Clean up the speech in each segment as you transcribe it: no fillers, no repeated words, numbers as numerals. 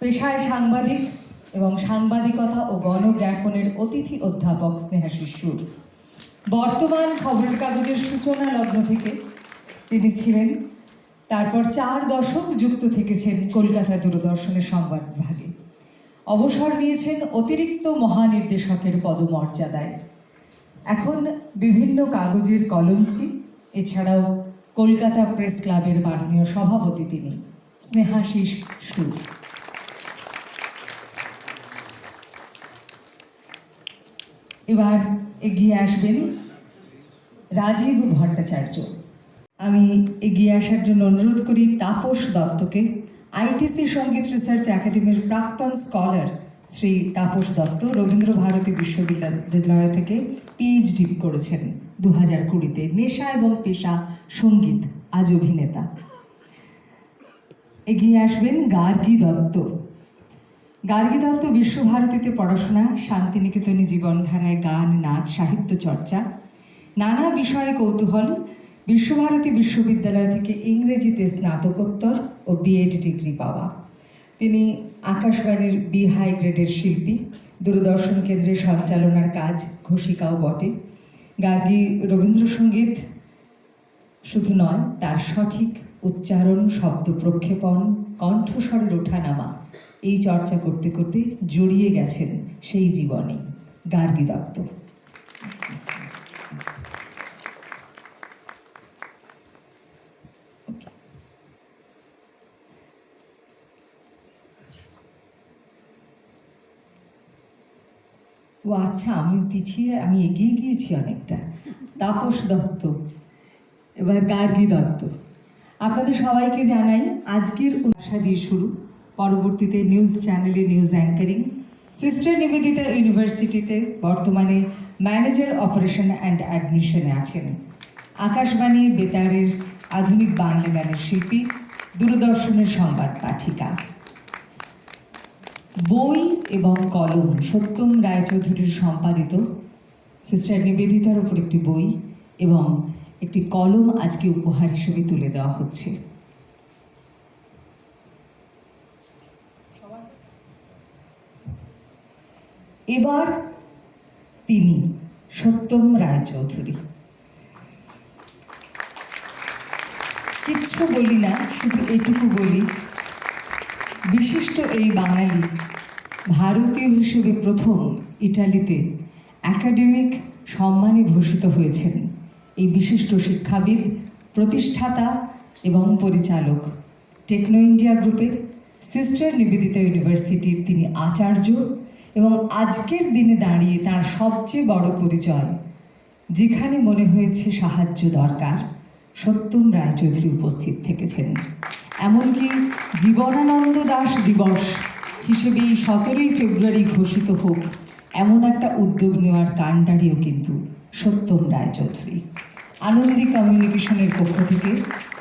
পেশায় সাংবাদিক এবং সাংবাদিকতা ও গণজ্ঞাপনের অতিথি অধ্যাপক স্নেহাশিস সুর। বর্তমান খবরের কাগজের সূচনা লগ্ন থেকে তিনি ছিলেন, তারপর 4 দশক যুক্ত থেকেছেন কলকাতা দূরদর্শনের সংবাদ বিভাগে। অবসর নিয়েছেন অতিরিক্ত মহানির্দেশকের পদমর্যাদায়। এখন বিভিন্ন কাগজের কলমচি, এছাড়াও কলকাতা প্রেস ক্লাবের মাননীয় সভাপতি তিনি, স্নেহাশিস সুর। এবার এগিয়ে আসবেন রাজীব ভট্টাচার্য। আমি এগিয়ে আসার জন্য অনুরোধ করি তাপস দত্তকে। আইটিসি সঙ্গীত রিসার্চ একাডেমির প্রাক্তন স্কলার শ্রী তাপস দত্ত রবীন্দ্র ভারতী বিশ্ববিদ্যালয় থেকে পিএইচডি করেছেন 2020-তে। নেশা এবং পেশা সঙ্গীত, আজ অভিনেতা। এগিয়ে আসবেন গার্গী দত্ত। গার্গী দত্ত বিশ্বভারতীতে পড়াশোনা, শান্তিনিকেতনী জীবনধারায় গান, নাচ, সাহিত্য চর্চা, নানা বিষয়ে কৌতূহল। বিশ্বভারতী বিশ্ববিদ্যালয় থেকে ইংরেজিতে স্নাতকোত্তর ও বিএড ডিগ্রি পাওয়া। তিনি আকাশবাণীর বি হাই গ্রেডের শিল্পী, দূরদর্শন কেন্দ্রের সঞ্চালনার কাজ ঘোষিকাও বটে। গার্গী রবীন্দ্রসঙ্গীত শুধু নয়, তার সঠিক উচ্চারণ, শব্দ প্রক্ষেপণ, কণ্ঠস্বরের ওঠানামা, এই চর্চা করতে করতে জড়িয়ে গেছেন সেই জীবনেই গার্গী দত্ত। ও আচ্ছা, আমি এগিয়ে গিয়েছি অনেকটা। তাপস দত্ত, এবার গার্গী দত্ত। আপনাদের সবাইকে জানাই আজকের অনুষ্ঠান দিয়ে শুরু, পরবর্তীতে নিউজ চ্যানেলে নিউজ অ্যাঙ্কারিং। সিস্টার নিবেদিতা ইউনিভার্সিটিতে বর্তমানে ম্যানেজার অপারেশন অ্যান্ড অ্যাডমিশনে আছেন। আকাশবাণী বেতারের আধুনিক বাংলা গানের শিল্পী, দূরদর্শনের সংবাদ পাঠিকা। বই এবং কলম, সত্যম রায়চৌধুরীর সম্পাদিত সিস্টার নিবেদিতার ওপর একটি বই এবং একটি কলম আজকে উপহার হিসেবে তুলে দেওয়া হচ্ছে। এবার তিনি সত্যম রায়চৌধুরী। কিচ্ছু বলি না, শুধু এটুকু বলি, বিশিষ্ট এই বাঙালি ভারতীয় হিসেবে প্রথম ইটালিতে একাডেমিক সম্মানে ভূষিত হয়েছেন। এই বিশিষ্ট শিক্ষাবিদ, প্রতিষ্ঠাতা এবং পরিচালক টেকনো ইন্ডিয়া গ্রুপের, সিস্টার নিবেদিতা ইউনিভার্সিটির তিনি আচার্য এবং আজকের দিনে দাঁড়িয়ে তার সবচেয়ে বড় পরিচয়, যেখানে মনে হয়েছে সাহায্য দরকার, সত্যম রায়চৌধুরী উপস্থিত থেকেছেন। এমনকি জীবনানন্দ দাশ দিবস হিসেবে এই 17ই ফেব্রুয়ারি ঘোষিত হোক, এমন একটা উদ্যোগ নেওয়ার কাণ্ডারিও কিন্তু সত্যম রায়চৌধুরী। আনন্দী কমিউনিকেশনের পক্ষ থেকে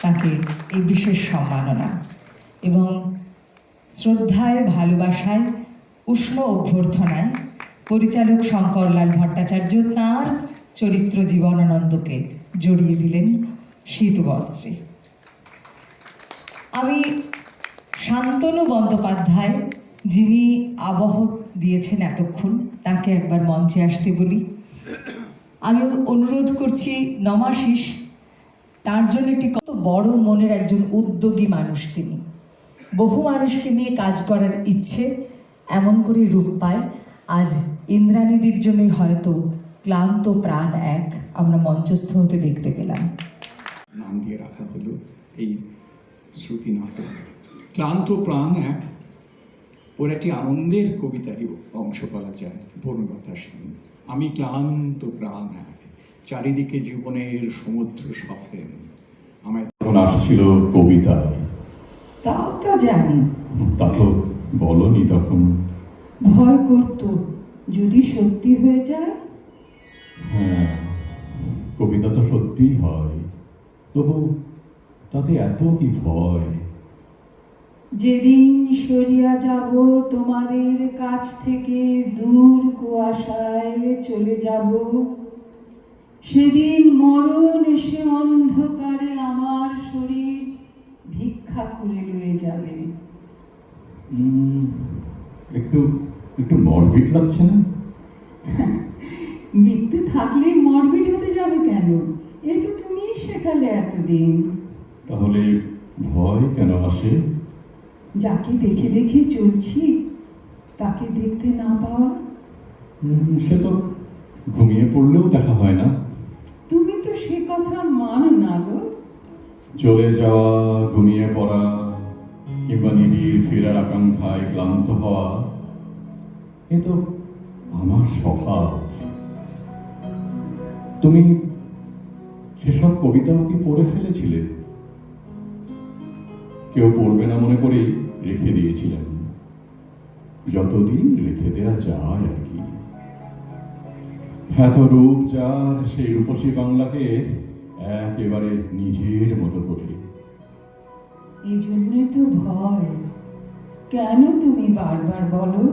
তাকে এই বিশেষ সম্মাননা এবং শ্রদ্ধায়, ভালোবাসায়, উষ্ণ অভ্যর্থনায় পরিচালক শঙ্করলাল ভট্টাচার্য তাঁর চরিত্র জীবনানন্দকে জড়িয়ে দিলেন শীত বস্ত্রে। আমি শান্তনু বন্দ্যোপাধ্যায়, যিনি আবহ দিয়েছেন এতক্ষণ, তাকে একবার মঞ্চে আসতে বলি। আমি অনুরোধ করছি নমাশিস, তার জন্য একটি কত বড় মনের একজন উদ্যোগী মানুষ তিনি। বহু মানুষকে নিয়ে কাজ করার ইচ্ছে এমন করে রূপ পায়। আজ ইন্দ্রাণীদির জন্যই হয়তো ক্লান্ত প্রাণ এক আমরা মঞ্চস্থ হতে দেখতে পেলাম। নাম দিয়ে রাখা হলো এই শ্রুতি নাটক। ক্লান্ত প্রাণ এক, ওর একটি আনন্দের কবিতারই অংশ বলা যায়, বনলতা সেন। আমি ক্লান্ত প্রাণ এক, চারিদিকে জীবনের সমুদ্র সফেন। আমার তখন আসছিল কবিতা, তাও তো জানি। তা তো বলনি তখন। ভয় করতো যদি সত্যি হয়ে যায়। হ্যাঁ, কবিতা তো সত্যিই হয়, তবু তাতে এত কি ভয়? যেদিন সরিয়া যাব তোমাদের কাছ থেকে, দূর কুয়াশায় চলে যাব, সেদিন মরণ এসে অন্ধকারে আমার শরীর ভিক্ষা করে লয়ে যাবে। একটু একটু মরবিট লাগছে না? মৃত্যু থাকলে মরবিড হতে যাবে কেন? এ তো তুমি শেখালে এতদিন। তাহলে ভয় কেন আসে? যাকে দেখে দেখে চলছি তাকে দেখতে না পাওয়া। সে তো ঘুমিয়ে পড়লেও দেখা হয় না। তুমি তো সে কথা মানো না গো। চলে যাওয়া, ঘুমিয়ে পড়া, কিংবা নিবিড় ফেরার আকাঙ্ক্ষায় ক্লান্ত হওয়া, এ তো আমার স্বভাব। তুমি সেসব কবিতাও কি পড়ে ফেলেছিলে? কেউ পড়বে না মনে করেই রেখে দিয়েছিলেন, যতদিন রেখে দেয়া যায় আর কি। এত রূপ যার, সেই রূপসী বাংলাকে একেবারে নিজের মতো করে। এই জন্যই তো ভয়। কেন তুমি বারবার বলো?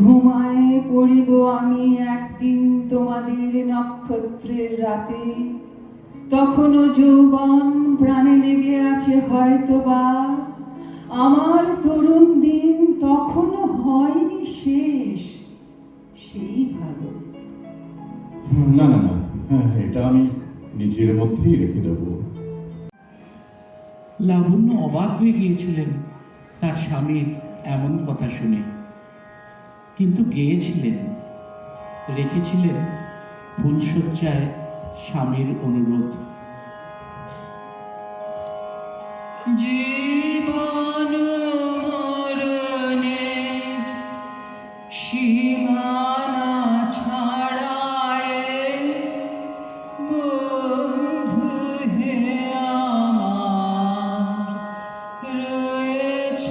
ঘুমায় পড়িব আমি একদিন তোমাদের নক্ষত্রের রাতে, তখনও যৌবন প্রাণে লেগে আছে হয়তো বা, আমার তরুণ দিন তখনও হয়নি শেষ। সেই ভালো। না না না, এটা আমি নিজের মধ্যেই রেখে দেব। লাবণ্য অবাক হয়ে গিয়েছিলেন তার স্বামীর এমন কথা শুনে, কিন্তু গেয়েছিলেন, রেখেছিলেন ফুলশয্যায় স্বামীর অনুরোধ। জীবন মরণে সীমানা ছাড়ায় বন্ধু হে আমার রয়েছ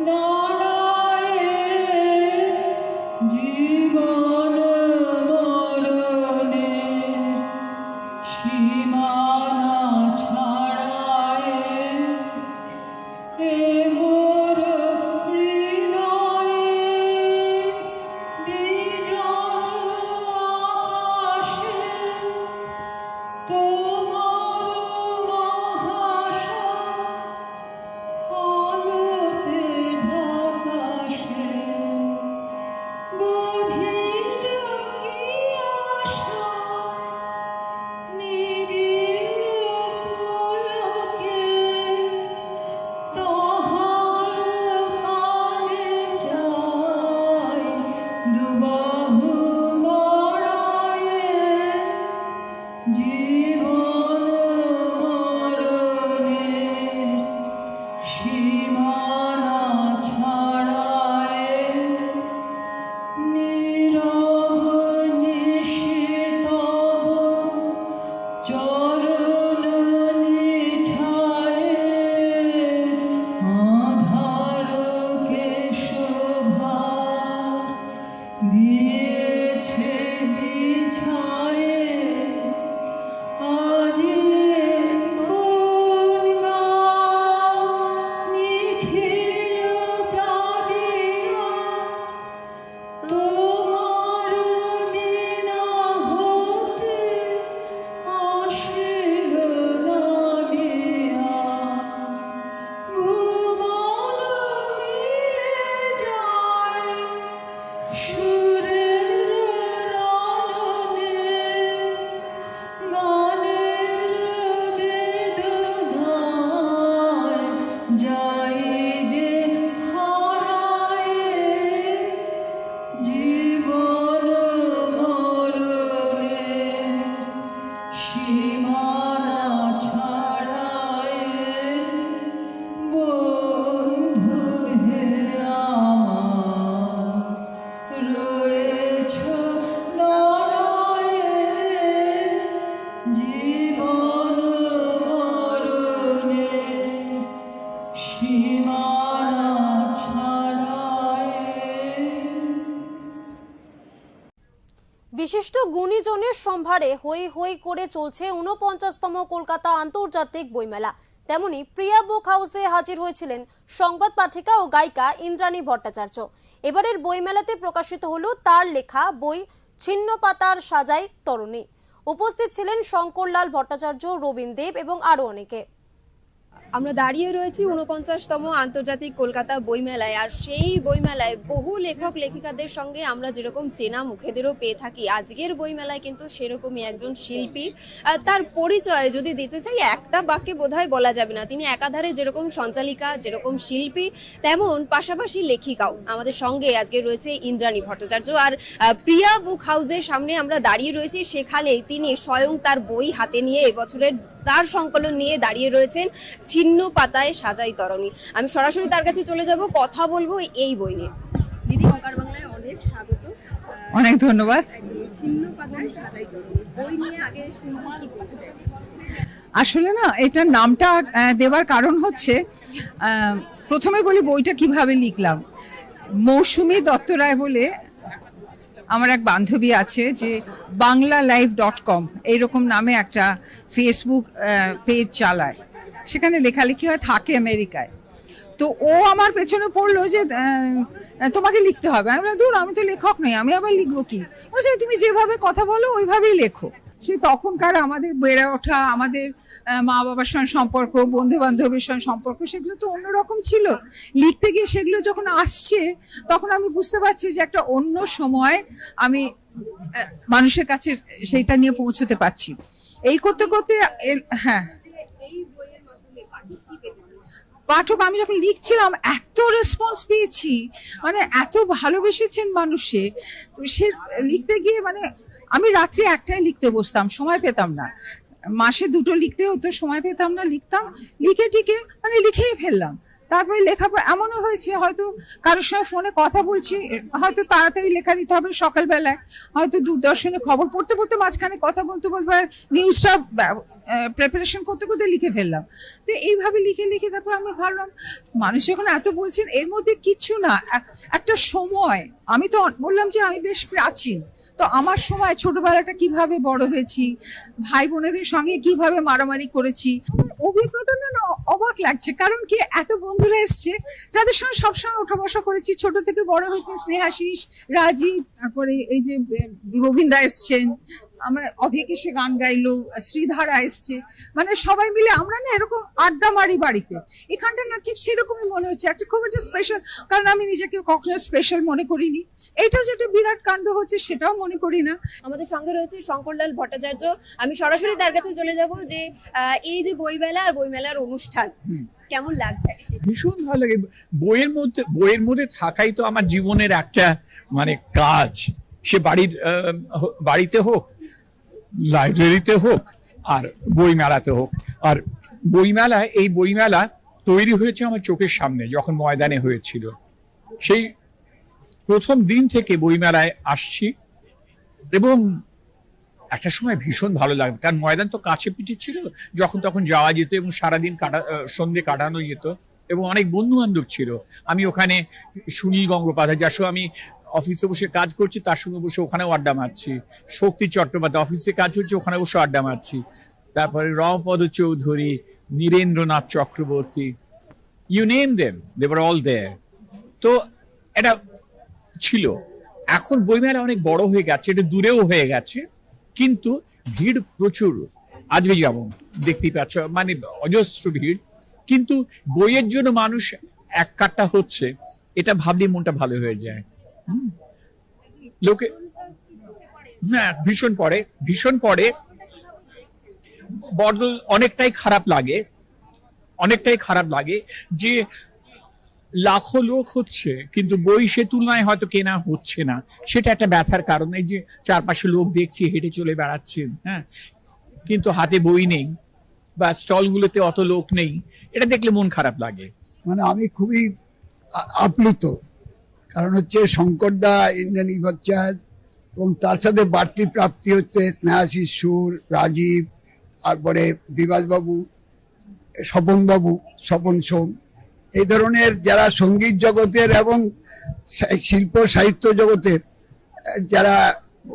দাঁড়ায়। জীবন মরণে সীমানা ছাড়ায় এ মোর হৃদয়ে বিজন আকাশে তোমার মহাশয় আলোতে ঢাকাশে গভীর কি আশা নিবিড় পুলকে তাহার পানে চাই দুবাহু বাড়ায়ে। জীবন মরণের সীমানা ছাড়ায় নীরব নিশিতব চরণ নিছায়ে আধারকে শোভা দিয়েছে বিছায়ে। আজি কোন নিখিল প্রাণিয়া তোমার বিনা হতে আসিল নামিয়া। ভুবন মিলে যায় সুরের লালনে, গানের বেদনায় যাই যে হারায়ে। জীবন মরণে সীমানা ছাড়ায় বন্ধু হে আমার রয়েছ দাঁড়ায়ে। জীবন মরণে সীমানা ছাড়ায়। বিশিষ্ট গুণীজনের সম্ভারে হই হই করে চলছে ৪৯তম কলকাতা আন্তর্জাতিক বইমেলা। তেমনি প্রিয়া বুক হাউসে হাজির হয়েছিলেন সংবাদ পাঠিকা ও গায়িকা ইন্দ্রাণী ভট্টাচার্য। এবারের বইমেলাতে প্রকাশিত হলো তার লেখা বই ছিন্ন পাতার সাজাই তরণী। উপস্থিত ছিলেন শঙ্করলাল ভট্টাচার্য, রবীন দেব এবং আরো অনেকে। আমরা দাঁড়িয়ে রয়েছি 49তম আন্তর্জাতিক কলকাতা বইমেলায়। আর সেই বইমেলায় বহু লেখক লেখিকাদের সঙ্গে আমরা যেরকম চেনা মুখেদেরও পেয়ে থাকি, আজকের বইমেলায় কিন্তু সেরকমই একজন শিল্পী। তার পরিচয় যদি দিতে চাই একটা বাক্যে বোধহয় বলা যাবে না। তিনি একাধারে যেরকম সঞ্চালিকা, যেরকম শিল্পী, তেমন পাশাপাশি লেখিকাও। আমাদের সঙ্গে আজকে রয়েছে ইন্দ্রাণী ভট্টাচার্য। আর প্রিয়া বুক হাউসের সামনে আমরা দাঁড়িয়ে রয়েছি, সেখানেই তিনি স্বয়ং তার বই হাতে নিয়ে এবছরের তার সংকলন নিয়ে দাঁড়িয়ে রয়েছেন, ছিন্ন পাতায় সাজাই তরণী। আমি সরাসরি তার কাছে চলে যাব, কথা বলবো এই বই নিয়ে। দিদি, ওঙ্কার বাংলায় অনেক স্বাগত। অনেক ধন্যবাদ। ছিন্ন পাতায় সাজাই তরণী বই নিয়ে আগে শুনবো, কি বলতে চাই? আসলে না, এটার নামটা দেওয়ার কারণ হচ্ছে, প্রথমে বলি বইটা কিভাবে লিখলাম। মৌসুমী দত্ত রায় বলে আমার এক বান্ধবী আছে, যে banglalaiv.com এইরকম নামে একটা ফেসবুক পেজ চালায়, সেখানে লেখালেখি হয়, থাকে আমেরিকায়। তো ও আমার পেছনে পড়লো যে তোমাকে লিখতে হবে। আমি বললাম, দূর, আমি তো লেখক নই, আমি আবার লিখবো কি? বলছে, তুমি যেভাবে কথা বলো ওইভাবেই লেখো। সে তখনকার আমাদের বেড়ে ওঠা, আমাদের মা বাবার সঙ্গে সম্পর্ক, বন্ধু বান্ধবের সঙ্গে সম্পর্ক, সেগুলো তো অন্যরকম ছিল। লিখতে গিয়ে সেগুলো যখন আসছে, তখন আমি বুঝতে পারছি যে একটা অন্য সময় আমি মানুষের কাছে সেইটা নিয়ে পৌঁছতে পারছি। এই করতে করতে, হ্যাঁ, পাঠক, আমি যখন লিখছিলাম এত রেসপন্স পেয়েছি, মানে এত ভালোবেসেছেন মানুষে। তো সে লিখতে গিয়ে, মানে আমি রাত্রি একটাই লিখতে বসতাম, সময় পেতাম না। মাসে 2টো লিখতে হতো, সময় পেতাম না। লিখতাম, লিখে টিকে মানে লিখেই ফেললাম। তারপরে লেখার পর এমনও হয়েছে, হয়তো কারোর সঙ্গে ফোনে কথা বলছি, হয়তো তাড়াতাড়ি লেখা দিতে হবে সকালবেলায়, হয়তো দূরদর্শনে খবর পড়তে পড়তে মাঝখানে কথা বলতে বলতে নিউজটা প্রিপারেশন করতে করতে লিখে ফেললাম। তো এইভাবে লিখে লিখে তারপর আমি ভাবলাম, মানুষ যখন এত বলছেন, এর মধ্যে কিচ্ছু না, একটা সময়। আমি তো বললাম যে আমি বেশ প্রাচীন, তো আমার সময় ছোটবেলাটা কিভাবে বড় হয়েছি, ভাই বোনেদের সঙ্গে কিভাবে মারামারি করেছি, অভিজ্ঞতা না অবাক লাগছে। কারণ কি, এত বন্ধুরা এসছে যাদের সঙ্গে সবসময় ওঠা বসা করেছি, ছোট থেকে বড় হয়েছে। স্নেহাশিস, রাজীব, তারপরে এই যে রবীন্দ্র এসছেন, আমার অভিক এসে গান গাইলো, শ্রীধারা এসছে, মানে সবাই মিলে আমরা না এরকম আড্ডা মারি বাড়িতে। এখানটা না ঠিক সেরকমই মনে হচ্ছে, একটা খুব একটা স্পেশাল। কারণ আমি নিজেকে কখনো স্পেশাল মনে করিনি, এটা যেটা বিরাট কাণ্ড হচ্ছে সেটাও মনে করি না। আমাদের সঙ্গে রয়েছে শঙ্করলাল ভট্টাচার্য। আমি সরাসরি তার কাছে চলে যাব, যে এই যে বইমেলা আর বইমেলার অনুষ্ঠান কেমন লাগছে? ভীষণ ভালো লাগে। বইয়ের মধ্যে থাকাই তো আমার জীবনের একটা মানে কাজ। সে বাড়িতে হোক, লাইব্রেরিতে হোক, আর বইমেলাতে হোক। আর এই বইমেলা তৈরি হয়েছে আমার চোখের সামনে, যখন ময়দানে হয়েছিল। সেই প্রথম দিন থেকে বইমেলায় আসছি, এবং একটা সময় ভীষণ ভালো লাগতো, কারণ ময়দান তো কাছে পিঠে ছিল, যখন তখন যাওয়া যেত, এবং সারাদিন সন্ধ্যে কাটানো যেত, এবং অনেক বন্ধু বান্ধব ছিল। আমি ওখানে সুনীল গঙ্গোপাধ্যায়, যার সঙ্গে আমি অফিসে বসে কাজ করছি, তার সঙ্গে বসে ওখানেও আড্ডা মারছি। শক্তি চট্টোপাধ্যায়, অফিসে কাজ হচ্ছে, ওখানে বসে আড্ডা মারছি। তারপরে Rampada Chowdhury, Nirendranath Chakraborty, you name them, they were all there. তো এটা ছিল। এখন বইমেলা অনেক বড় হয়ে গেছে, এটা দূরেও হয়ে গেছে, কিন্তু ভিড় প্রচুর। আজকে যেমন দেখতেই পাচ্ছ, মানে অজস্র ভিড়, কিন্তু বইয়ের জন্য মানুষ এক কাট্টা হচ্ছে, এটা ভাবলে মনটা ভালো হয়ে যায়। লোকে, হ্যাঁ, ভীষণ পড়ে। বদল অনেকটাই খারাপ লাগে যে লাখো লোক হচ্ছে, কিন্তু বই সে তুলনায় হয়তো কেনা হচ্ছে না। সেটা একটা ব্যথার কারণ। এই যে চারপাশে লোক দেখছি হেঁটে চলে বেড়াচ্ছেন, হ্যাঁ, কিন্তু হাতে বই নেই, বা স্টলগুলোতে অত লোক নেই, এটা দেখলে মন খারাপ লাগে। মানে আমি খুবই আপ্লুত, কারণ হচ্ছে শঙ্করদা, ইন্দ্রাণী ভট্টাচার্য, এবং তার সাথে বাড়তি প্রাপ্তি হচ্ছে স্নেহাশিস সুর, রাজীব, তারপরে বিভাসবাবু, স্বপন সোম, এই ধরনের যারা সঙ্গীত জগতের এবং শিল্প সাহিত্য জগতের যারা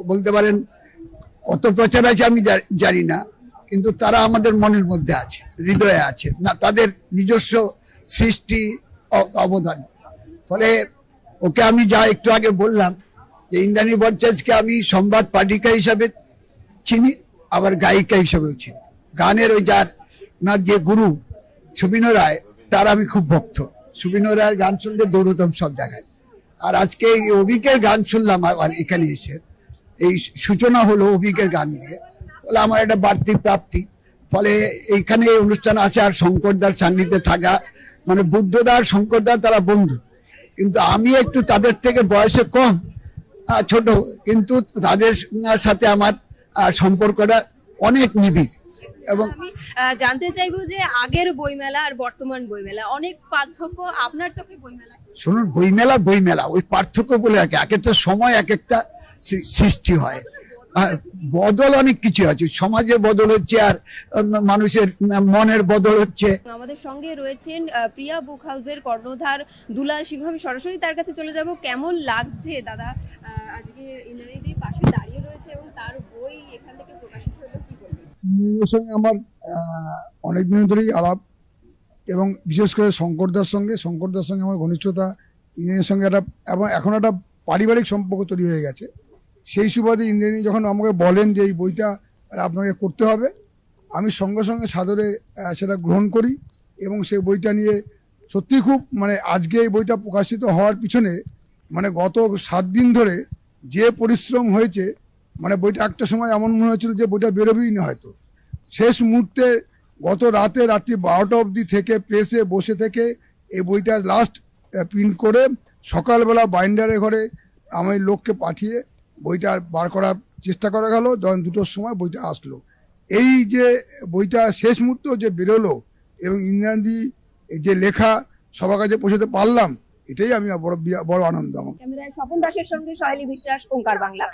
বলতে পারেন কত প্রচার আছে আমি জানি না, কিন্তু তারা আমাদের মনের মধ্যে আছে, হৃদয়ে আছে, না তাদের নিজস্ব সৃষ্টি অবদান। ফলে ওকে আমি যা একটু আগে বললাম, যে ইন্দ্রাণী ভট্টাচার্যকে আমি সংবাদ পাঠিকা হিসাবে চিনি, আবার গায়িকা হিসাবেও চিনি। গানের ওই যার যে গুরু সুবিনয় রায়, তার আমি খুব ভক্ত। সুবিনয় রায়ের গান শুনলে দৌড়তাম সব জায়গায়। আর আজকে এই অভিকের গান শুনলাম আবার এখানে এসে, এই সূচনা হলো অভিকের গান দিয়ে, ফলে আমার একটা বাড়তি প্রাপ্তি। ফলে এইখানে এই অনুষ্ঠান আছে, আর শঙ্করদার সান্নিধ্যে থাকা, মানে বুদ্ধদার শঙ্করদার তারা বন্ধু, কিন্তু আমি একটু তাদের থেকে বয়সে কম, ছোট, কিন্তু তাদের সাথে আমার সম্পর্কটা অনেক নিবিড়। এবং আমি জানতে চাইবো যে আগের বইমেলা আর বর্তমান বইমেলা অনেক পার্থক্য আপনার চোখে বইমেলা? শুনুন, বইমেলা ওই পার্থক্য বলে এক একটা সময় এক একটা সৃষ্টি হয়, বদল অনেক কিছু আছে, সমাজে বদল হচ্ছে, আর মানুষের মনের বদল হচ্ছে। আমাদের সঙ্গে রয়েছেন প্রিয়া বুক হাউসের কর্ণধার দুলাল সিংহ। আমি সরাসরি তার কাছে চলে যাব। কেমন লাগছে দাদা আজকে ইন্দ্রাণীদের পাশে দাঁড়িয়ে রয়েছে এবং তার বই এখান থেকে প্রকাশিত হলো, কি বলবেন? এর সঙ্গে আমার অনেক দিন ধরেই আলাপ, এবং বিশেষ করে শঙ্করদার সঙ্গে আমার ঘনিষ্ঠতা, ইন্দ্রাণীর সঙ্গে একটা, এবং এখন একটা পারিবারিক সম্পর্ক তৈরি হয়ে গেছে। সেই সুবাদে ইন্দ্রাণী যখন আমাকে বলেন যে এই বইটা আপনাকে করতে হবে, আমি সঙ্গে সঙ্গে সাদরে সেটা গ্রহণ করি, এবং সেই বইটা নিয়ে সত্যি খুব, মানে আজকে এই বইটা প্রকাশিত হওয়ার পিছনে মানে গত 7 দিন ধরে যে পরিশ্রম হয়েছে, মানে বইটা একটা সময় এমন মনে হচ্ছিল যে বইটা বেরোবেই না হয়তো। শেষ মুহূর্তে গত রাত্রি 12টা অবধি থেকে প্রেসে বসে থেকে এই বইটা লাস্ট প্রিন্ট করে সকালবেলা বাইন্ডারের ঘরে আমি লোককে পাঠিয়ে বইটা বার করার চেষ্টা করা গেল। যখন 2টোর সময় বইটা আসলো, এই যে বইটা শেষ মুহূর্তে যে বেরোলো এবং ইন্দ্রাণী যে লেখা সবার কাছে পৌঁছাতে পারলাম, এটাই আমি বড় আনন্দ আমার। ক্যামেরায় স্বপন দাসের সঙ্গে শৈলী বিশ্বাস, ওঙ্কার বাংলা।